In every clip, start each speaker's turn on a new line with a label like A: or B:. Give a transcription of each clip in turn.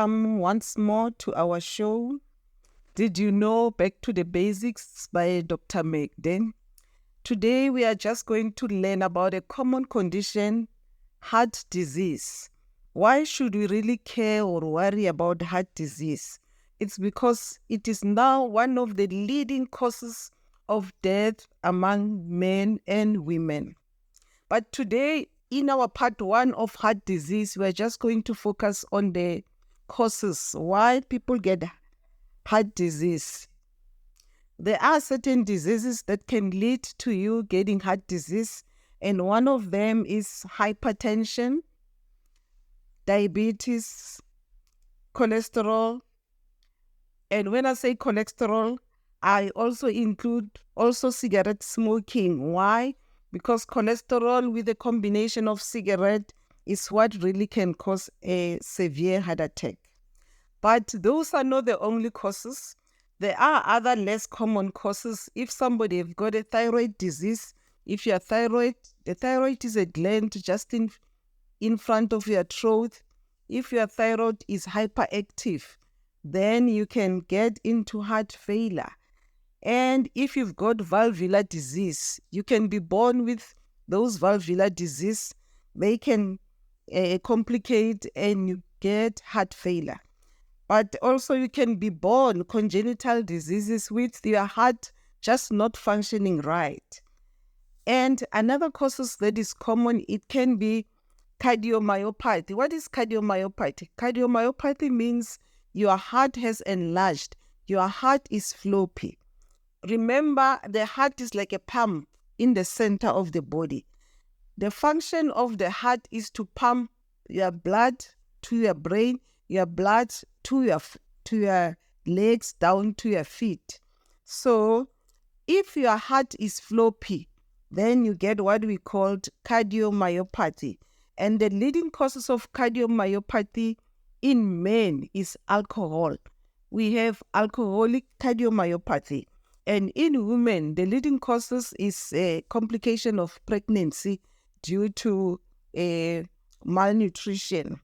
A: welcome once more to our show. Did you know Back to the Basics by Dr. Magde? Today we are just going to learn about a common condition, heart disease. Why should we really care or worry about heart disease? It's because it is now one of the leading causes of death among men and women. But today, in our part one of heart disease, we're just going to focus on the causes, why people get heart disease. There are certain diseases that can lead to you getting heart disease, and one of them is hypertension, diabetes, cholesterol. And when I say cholesterol, I also include cigarette smoking. Why? Because cholesterol with a combination of cigarette is what really can cause a severe heart attack. But those are not the only causes. There are other less common causes. If somebody has got a thyroid disease, if your thyroid, the thyroid is a gland just in front of your throat. If your thyroid is hyperactive, then you can get into heart failure. And if you've got valvular disease, you can be born with those valvular disease. They can complicate and you get heart failure. But also you can be born congenital diseases with your heart just not functioning right. And another causes that is common, it can be cardiomyopathy. What is cardiomyopathy? Cardiomyopathy means your heart has enlarged. Your heart is floppy. Remember, the heart is like a pump in the center of the body. The function of the heart is to pump your blood to your brain, your blood to your legs, down to your feet. So if your heart is floppy, then you get what we call cardiomyopathy. And the leading causes of cardiomyopathy in men is alcohol. We have alcoholic cardiomyopathy. And in women, the leading causes is a complication of pregnancy due to malnutrition.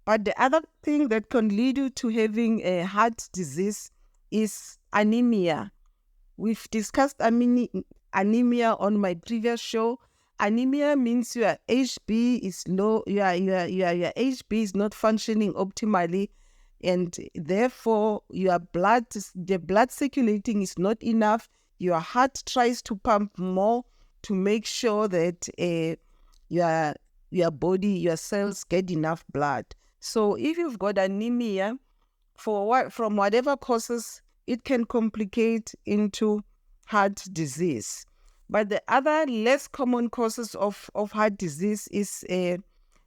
A: But the other thing that can lead you to having a heart disease is anemia. We've discussed anemia on my previous show. Anemia means your HB is low, your HB is not functioning optimally, and therefore the blood circulating is not enough. Your heart tries to pump more to make sure that your body, your cells get enough blood. So if you've got anemia, from whatever causes, it can complicate into heart disease. But the other less common causes of heart disease is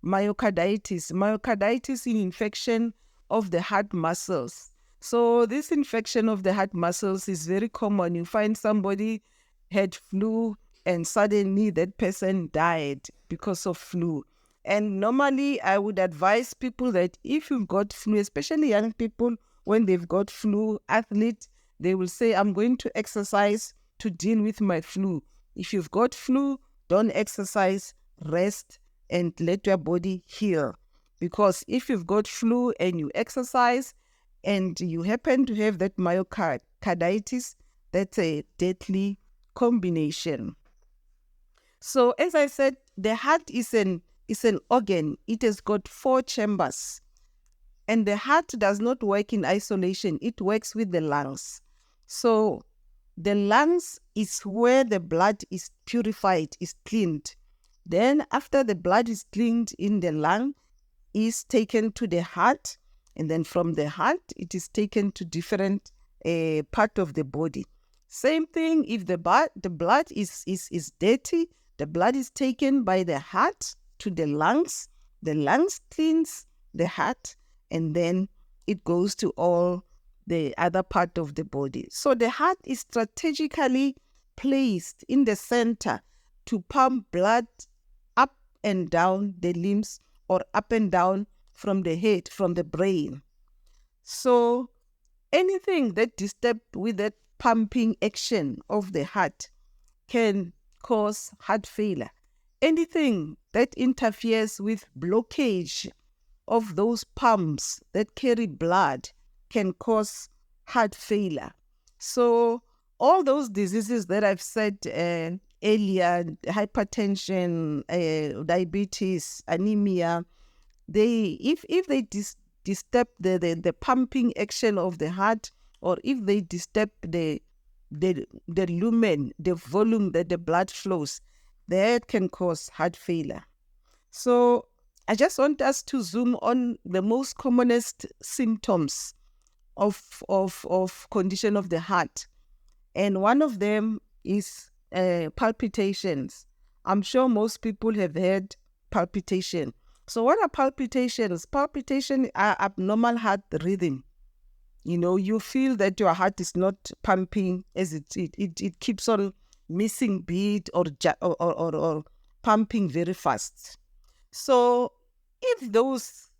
A: myocarditis. Myocarditis is an infection of the heart muscles. So this infection of the heart muscles is very common. You find somebody had flu and suddenly that person died because of flu. And normally I would advise people that if you've got flu, especially young people, when they've got flu, athletes, they will say, I'm going to exercise to deal with my flu. If you've got flu, don't exercise, rest, and let your body heal. Because if you've got flu and you exercise and you happen to have that myocarditis, that's a deadly combination. So as I said, the heart is an organ. It has got 4 chambers. And the heart does not work in isolation. It works with the lungs. So the lungs is where the blood is purified, is cleaned. Then after the blood is cleaned in the lung, is taken to the heart. And then from the heart, it is taken to different part of the body. Same thing, if the blood is dirty, the blood is taken by the heart to the lungs cleans the heart, and then it goes to all the other part of the body. So the heart is strategically placed in the center to pump blood up and down the limbs or up and down from the head, from the brain. So anything that disturbs with that pumping action of the heart can cause heart failure. Anything that interferes with blockage of those pumps that carry blood can cause heart failure. So all those diseases that I've said earlier, hypertension, diabetes, anemia, they if they disturb the pumping action of the heart, or if they disturb the lumen, the volume that the blood flows, that can cause heart failure. So I just want us to zoom on the most commonest symptoms of condition of the heart. And one of them is palpitations. I'm sure most people have heard palpitation. So what are palpitations? Palpitations are abnormal heart rhythm. You feel that your heart is not pumping as it keeps on missing beat or pumping very fast. So if those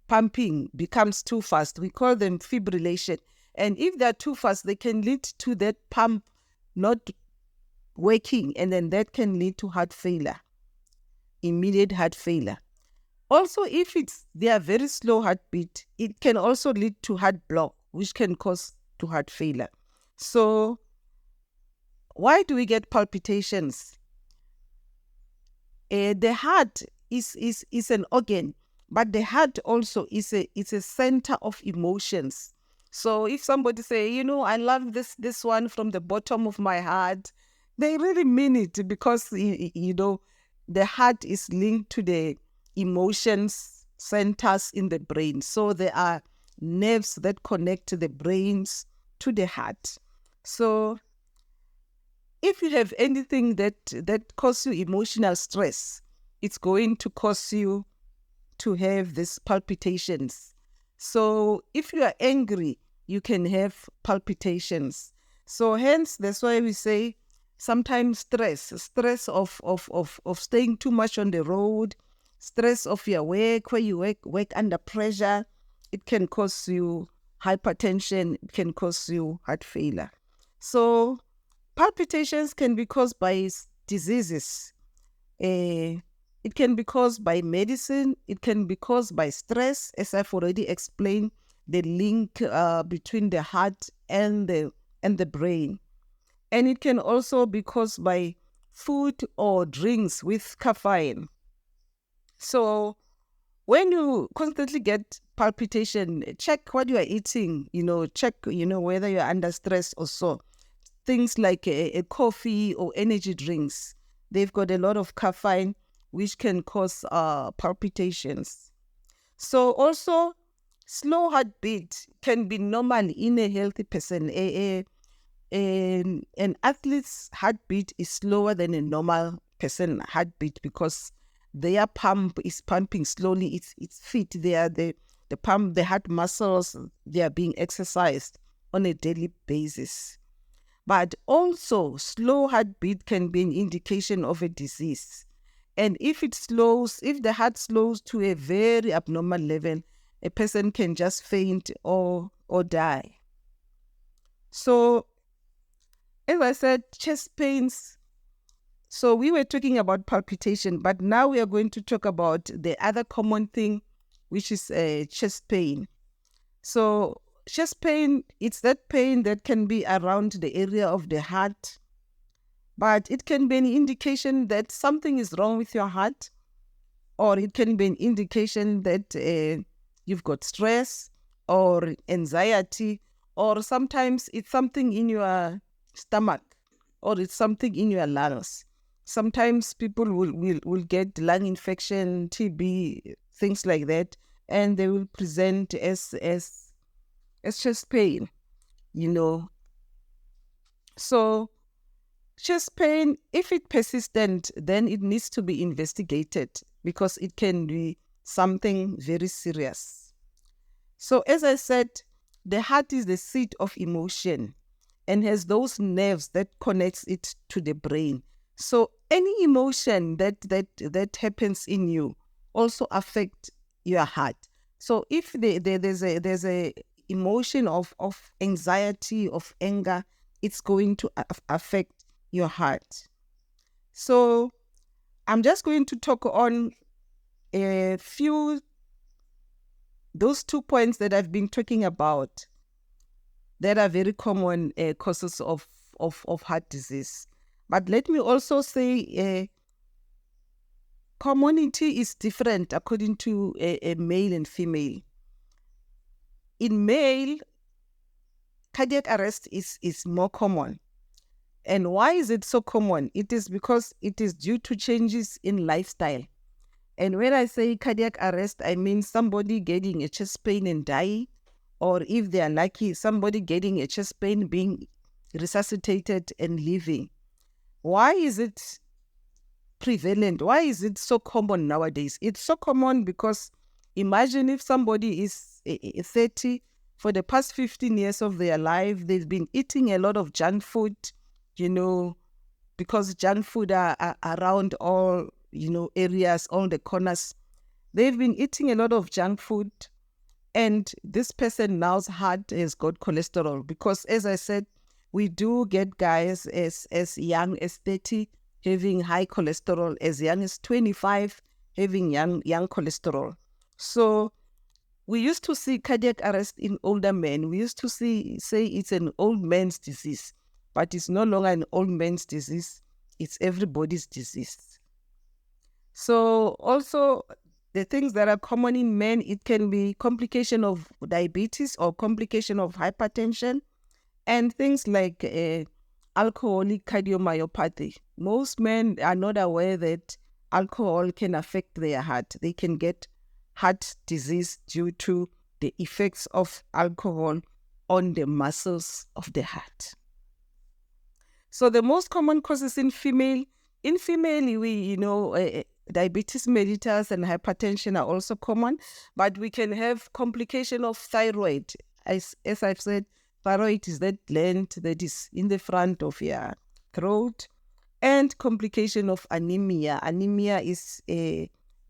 A: pumping becomes too fast, we call them fibrillation. And if they're too fast, they can lead to that pump not working, and then that can lead to heart failure, immediate heart failure. Also, if they are very slow heartbeat, it can also lead to heart block, which can cause to heart failure. So why do we get palpitations? The heart is an organ, but the heart also is a center of emotions. So if somebody say, I love this one from the bottom of my heart, they really mean it, because the heart is linked to the emotions centers in the brain. So there are nerves that connect the brains to the heart. So if you have anything that causes you emotional stress, it's going to cause you to have these palpitations. So if you are angry, you can have palpitations. So hence, that's why we say sometimes stress of staying too much on the road, stress of your work, where you work under pressure, it can cause you hypertension, it can cause you heart failure. So palpitations can be caused by diseases. It can be caused by medicine. It can be caused by stress, as I've already explained, the link between the heart and the brain. And it can also be caused by food or drinks with caffeine. So when you constantly get palpitation, check what you are eating, check, whether you're under stress or so. Things like a coffee or energy drinks, they've got a lot of caffeine, which can cause palpitations. So also, slow heartbeat can be normal in a healthy person. An athlete's heartbeat is slower than a normal person heartbeat, because their pump is pumping slowly. It's fit. They are the pump, the heart muscles, they are being exercised on a daily basis. But also, slow heartbeat can be an indication of a disease. And if the heart slows to a very abnormal level, a person can just faint or die. So, as I said, chest pains. So we were talking about palpitation, but now we are going to talk about the other common thing, which is chest pain. So chest pain, it's that pain that can be around the area of the heart, but it can be an indication that something is wrong with your heart, or it can be an indication that you've got stress or anxiety, or sometimes it's something in your stomach, or it's something in your lungs. Sometimes people will get lung infection, TB, things like that, and they will present as chest pain, So chest pain, if it's persistent, then it needs to be investigated, because it can be something very serious. So as I said, the heart is the seat of emotion and has those nerves that connects it to the brain. So any emotion that happens in you also affect your heart. So if there's a emotion of anxiety, of anger, it's going to affect your heart. So I'm just going to talk on a few, those 2 points that I've been talking about that are very common causes of heart disease. But let me also say commonality is different according to a male and female. In male, cardiac arrest is more common. And why is it so common? It is because it is due to changes in lifestyle. And when I say cardiac arrest, I mean somebody getting a chest pain and dying, or if they are lucky, somebody getting a chest pain, being resuscitated and living. Why is it prevalent? Why is it so common nowadays? It's so common because imagine if somebody is 30, for the past 15 years of their life, they've been eating a lot of junk food, because junk food are around all, areas, all the corners. They've been eating a lot of junk food, and this person now's heart has got cholesterol because, as I said, we do get guys as young as 30 having high cholesterol, as young as 25 having young cholesterol. So we used to see cardiac arrest in older men. We used to say it's an old man's disease, but it's no longer an old man's disease. It's everybody's disease. So also the things that are common in men, it can be complication of diabetes or complication of hypertension, and things like alcoholic cardiomyopathy. Most men are not aware that alcohol can affect their heart. They can get heart disease due to the effects of alcohol on the muscles of the heart. So the most common causes in female, we, diabetes mellitus and hypertension are also common, but we can have complication of thyroid. As I've said, thyroid is that gland that is in the front of your throat, and complication of anemia. Anemia is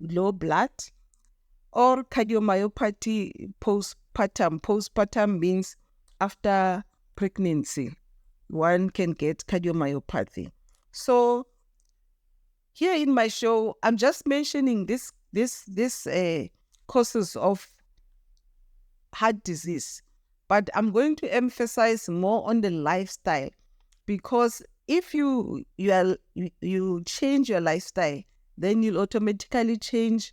A: low blood, or cardiomyopathy postpartum. Postpartum means after pregnancy, one can get cardiomyopathy. So here in my show, I'm just mentioning this causes of heart disease, but I'm going to emphasize more on the lifestyle, because if you change your lifestyle, then you'll automatically change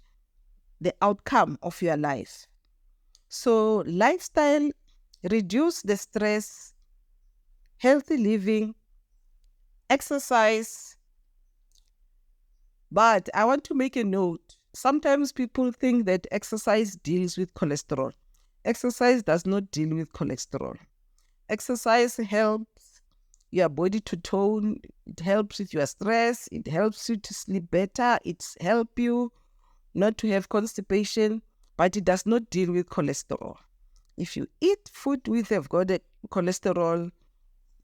A: the outcome of your life. So lifestyle, reduce the stress, healthy living, exercise. But I want to make a note. Sometimes people think that exercise deals with cholesterol. Exercise does not deal with cholesterol. Exercise helps your body to tone. It helps with your stress. It helps you to sleep better. It helps you not to have constipation, but it does not deal with cholesterol. If you eat food with have got cholesterol,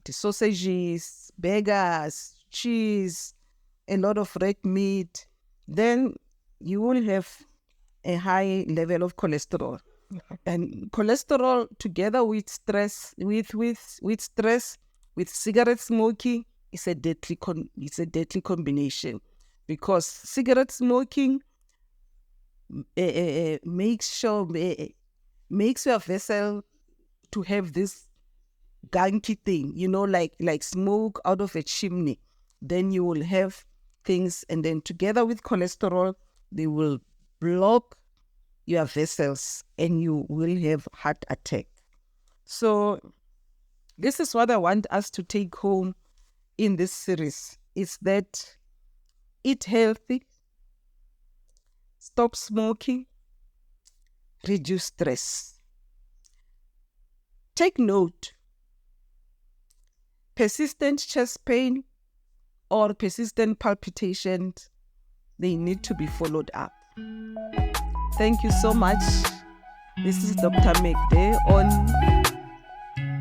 A: the sausages, burgers, cheese, a lot of red meat, then you will have a high level of cholesterol. And cholesterol, together with stress, with stress, with cigarette smoking, is a deadly combination, because cigarette smoking makes your vessel to have this gunky thing, like smoke out of a chimney. Then you will have things, and then together with cholesterol, they will block your vessels and you will have heart attack. So this is what I want us to take home in this series, is that eat healthy, stop smoking, reduce stress. Take note, persistent chest pain or persistent palpitations, they need to be followed up. Thank you so much. This is Dr. Magde on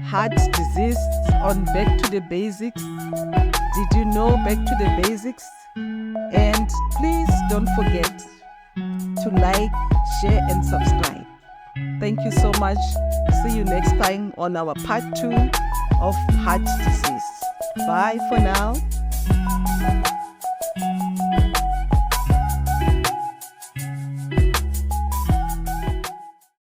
A: heart disease, on Back to the Basics. Did you know Back to the Basics? And please don't forget to like, share, and subscribe. Thank you so much. See you next time on our part 2 of heart disease. Bye for now.